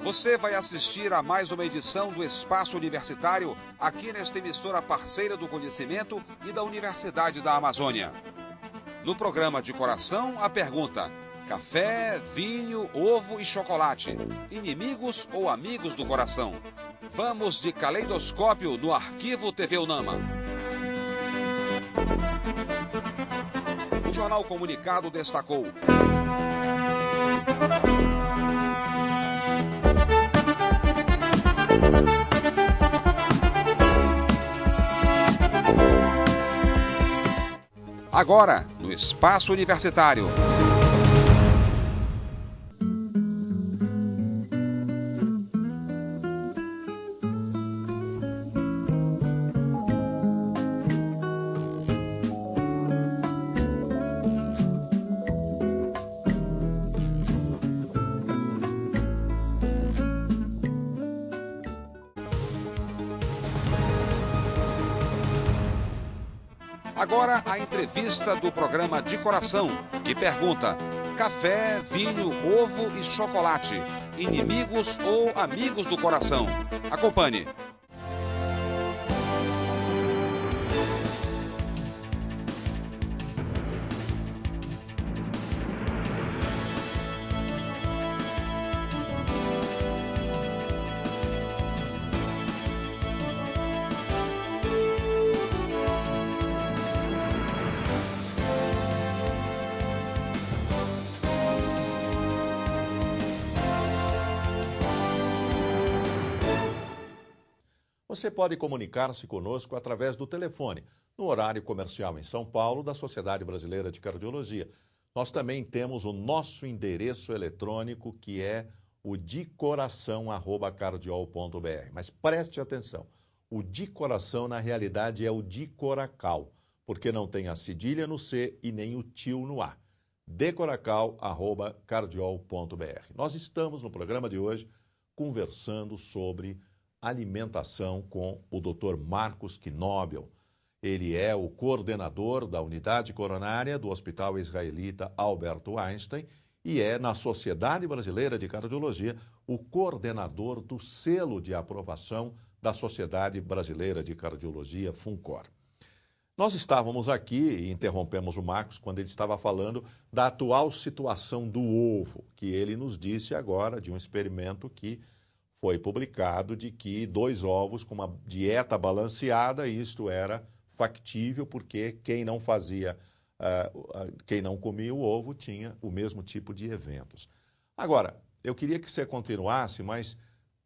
Você vai assistir a mais uma edição do Espaço Universitário, aqui nesta emissora parceira do conhecimento e da Universidade da Amazônia. No programa de coração, a pergunta: café, vinho, ovo e chocolate, inimigos ou amigos do coração? Vamos de caleidoscópio no Arquivo TV UNAMA. O Jornal Comunicado destacou: agora, no Espaço Universitário. Agora a entrevista do programa De Coração, que pergunta: café, vinho, ovo e chocolate, inimigos ou amigos do coração? Acompanhe. Você pode comunicar-se conosco através do telefone, no horário comercial em São Paulo, da Sociedade Brasileira de Cardiologia. Nós também temos o nosso endereço eletrônico, que é o decoração@cardiol.br. Mas preste atenção, o de coração na realidade é o de coracal, porque não tem a cedilha no C e nem o tio no A. decoracal@cardiol.br. Nós estamos no programa de hoje conversando sobre alimentação com o Dr. Marcos Knobel. Ele é o coordenador da unidade coronária do Hospital Israelita Alberto Einstein e é, na Sociedade Brasileira de Cardiologia, o coordenador do selo de aprovação da Sociedade Brasileira de Cardiologia, FUNCOR. Nós estávamos aqui e interrompemos o Marcos quando ele estava falando da atual situação do ovo, que ele nos disse agora de um experimento que foi publicado de que 2 ovos com uma dieta balanceada, isto era factível porque quem não comia o ovo tinha o mesmo tipo de eventos. Agora, eu queria que você continuasse, mas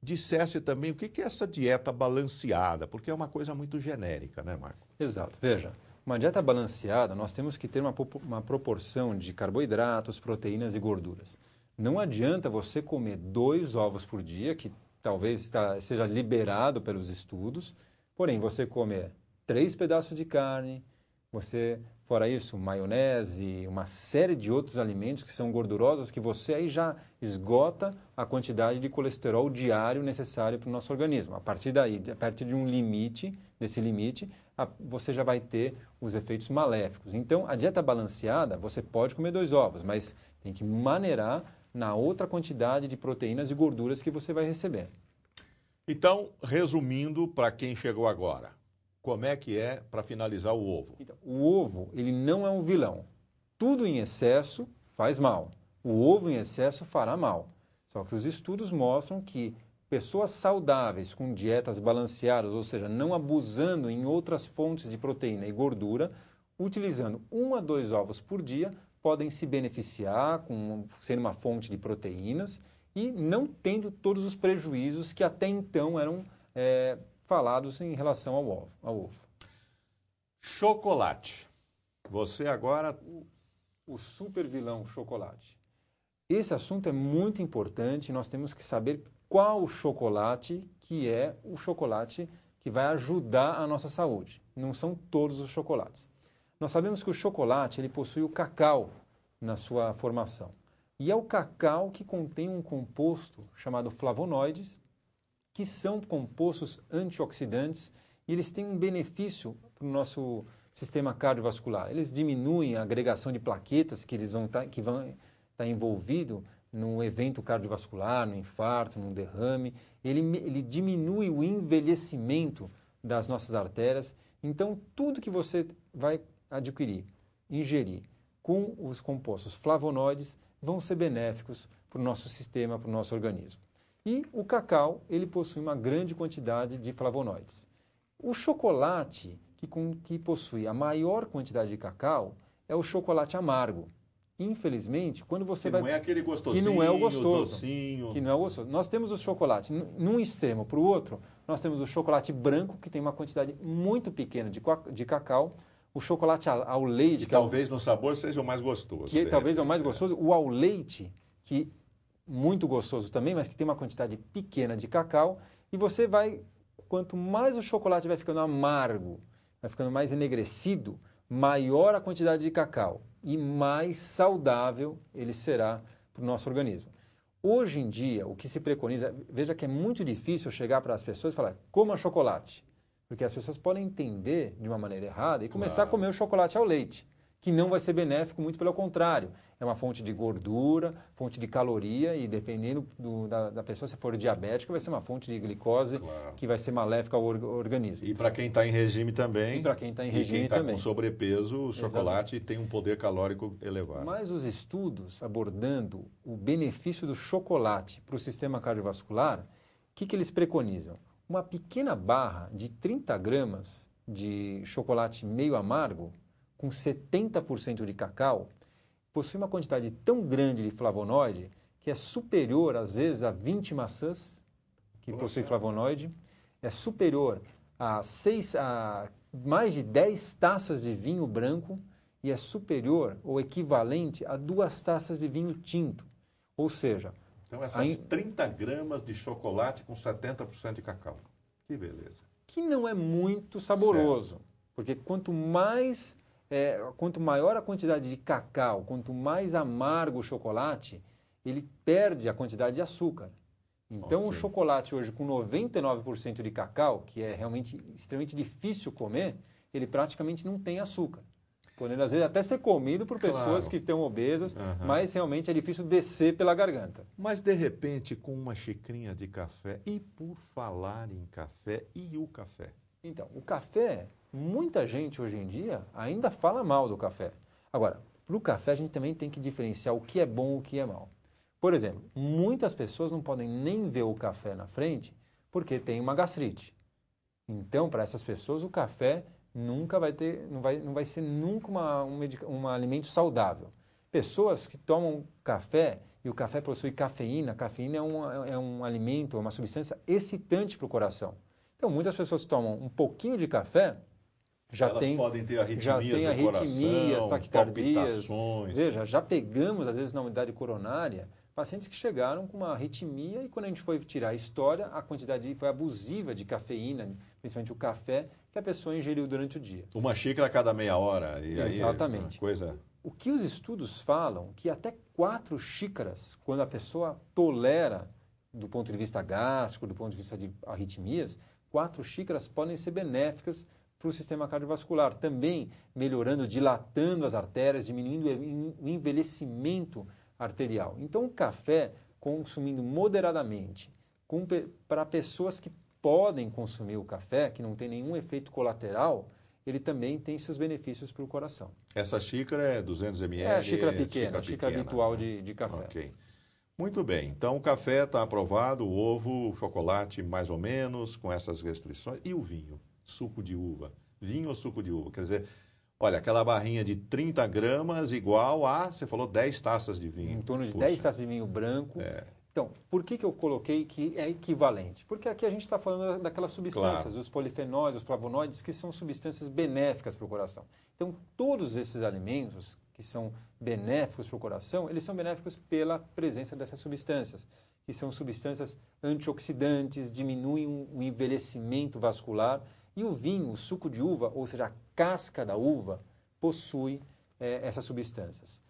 dissesse também o que é essa dieta balanceada, porque é uma coisa muito genérica, né, Marco? Exato. Veja, uma dieta balanceada, nós temos que ter uma proporção de carboidratos, proteínas e gorduras. Não adianta você comer 2 ovos por dia, que talvez seja liberado pelos estudos, porém você comer 3 pedaços de carne, você, fora isso, maionese, uma série de outros alimentos que são gordurosos, que você aí já esgota a quantidade de colesterol diário necessário para o nosso organismo. A partir daí, a partir de um limite, você já vai ter os efeitos maléficos. Então, a dieta balanceada, você pode comer 2 ovos, mas tem que maneirar na outra quantidade de proteínas e gorduras que você vai receber. Então, resumindo para quem chegou agora, como é que é para finalizar o ovo? Então, o ovo, ele não é um vilão. Tudo em excesso faz mal. O ovo em excesso fará mal. Só que os estudos mostram que pessoas saudáveis com dietas balanceadas, ou seja, não abusando em outras fontes de proteína e gordura, utilizando 1 a 2 ovos por dia, podem se beneficiar com sendo uma fonte de proteínas e não tendo todos os prejuízos que até então eram falados em relação ao ovo. Chocolate. Você agora... O super vilão chocolate. Esse assunto é muito importante, nós temos que saber qual o chocolate que é o chocolate que vai ajudar a nossa saúde. Não são todos os chocolates. Nós sabemos que o chocolate ele possui o cacau na sua formação. E é o cacau que contém um composto chamado flavonoides, que são compostos antioxidantes e eles têm um benefício para o nosso sistema cardiovascular. Eles diminuem a agregação de plaquetas que vão estar envolvido num evento cardiovascular, no infarto, num derrame, ele diminui o envelhecimento das nossas artérias. Então, tudo que você vai adquirir, ingerir com os compostos flavonoides vão ser benéficos para o nosso sistema, para o nosso organismo. E o cacau, ele possui uma grande quantidade de flavonoides. O chocolate que possui a maior quantidade de cacau é o chocolate amargo. Infelizmente, quando você vai... Não é aquele gostosinho, que não é o gostoso, docinho. que não é o gostoso. Nós temos o chocolate, num extremo para o outro, nós temos o chocolate branco, que tem uma quantidade muito pequena de cacau, o chocolate ao leite... Que talvez no sabor seja o mais gostoso. Que talvez é o mais gostoso. O ao leite, que muito gostoso também, mas que tem uma quantidade pequena de cacau, e você vai... Quanto mais o chocolate vai ficando amargo, vai ficando mais enegrecido, maior a quantidade de cacau e mais saudável ele será para o nosso organismo. Hoje em dia, o que se preconiza, veja que é muito difícil chegar para as pessoas e falar, coma chocolate, porque as pessoas podem entender de uma maneira errada e começar a comer o chocolate ao leite, que não vai ser benéfico, muito pelo contrário. É uma fonte de gordura, fonte de caloria e dependendo da pessoa, se for diabética, vai ser uma fonte de glicose que vai ser maléfica ao organismo. E para quem está em regime também. E para quem está em regime também. também. Com sobrepeso, o chocolate tem um poder calórico elevado. Mas os estudos abordando o benefício do chocolate para o sistema cardiovascular, o que eles preconizam? Uma pequena barra de 30 gramas de chocolate meio amargo, com 70% de cacau, possui uma quantidade tão grande de flavonoide que é superior, às vezes, a 20 maçãs que possui flavonoide, é superior a mais de 10 taças de vinho branco e é superior ou equivalente a 2 taças de vinho tinto. Ou seja... Então, essas 30 gramas de chocolate com 70% de cacau. Que beleza. Que não é muito saboroso, certo. Porque quanto maior a quantidade de cacau, quanto mais amargo o chocolate, ele perde a quantidade de açúcar. Então, o chocolate hoje com 99% de cacau, que é realmente extremamente difícil comer, ele praticamente não tem açúcar. Podendo, às vezes, até ser comido por pessoas que estão obesas, mas realmente é difícil descer pela garganta. Mas, de repente, com uma xicrinha de café, e por falar em café, e o café? Então, o café... Muita gente hoje em dia ainda fala mal do café. Agora, para o café a gente também tem que diferenciar o que é bom e o que é mal. Por exemplo, muitas pessoas não podem nem ver o café na frente porque tem uma gastrite. Então, para essas pessoas, o café nunca vai ter, não vai ser nunca um alimento saudável. Pessoas que tomam café e o café possui cafeína, cafeína é um alimento, é uma substância excitante para o coração. Então, muitas pessoas tomam um pouquinho de café, Elas podem ter arritmias do coração, taquicardias. Veja, já pegamos, às vezes, na unidade coronária, pacientes que chegaram com uma arritmia e quando a gente foi tirar a história, a quantidade foi abusiva de cafeína, principalmente o café, que a pessoa ingeriu durante o dia. Uma xícara a cada meia hora. E exatamente. Aí é uma coisa... O que os estudos falam, que até 4 xícaras, quando a pessoa tolera, do ponto de vista gástrico, do ponto de vista de arritmias, 4 xícaras podem ser benéficas para o sistema cardiovascular, também melhorando, dilatando as artérias, diminuindo o envelhecimento arterial. Então, o café, consumindo moderadamente, para pessoas que podem consumir o café, que não tem nenhum efeito colateral, ele também tem seus benefícios para o coração. Essa xícara é 200 ml? É a xícara pequena, a xícara habitual de café. Ok. Muito bem. Então, o café está aprovado, o ovo, o chocolate mais ou menos, com essas restrições. E o vinho? Suco de uva. Vinho ou suco de uva? Quer dizer, olha, aquela barrinha de 30 gramas igual a, você falou, 10 taças de vinho. Em torno de 10 taças de vinho branco. Então, por que eu coloquei que é equivalente? Porque aqui a gente está falando daquelas substâncias, os polifenóis, os flavonoides, que são substâncias benéficas para o coração. Então, todos esses alimentos que são benéficos para o coração, eles são benéficos pela presença dessas substâncias, que são substâncias antioxidantes, diminuem o envelhecimento vascular. E o vinho, o suco de uva, ou seja, a casca da uva, possui essas substâncias.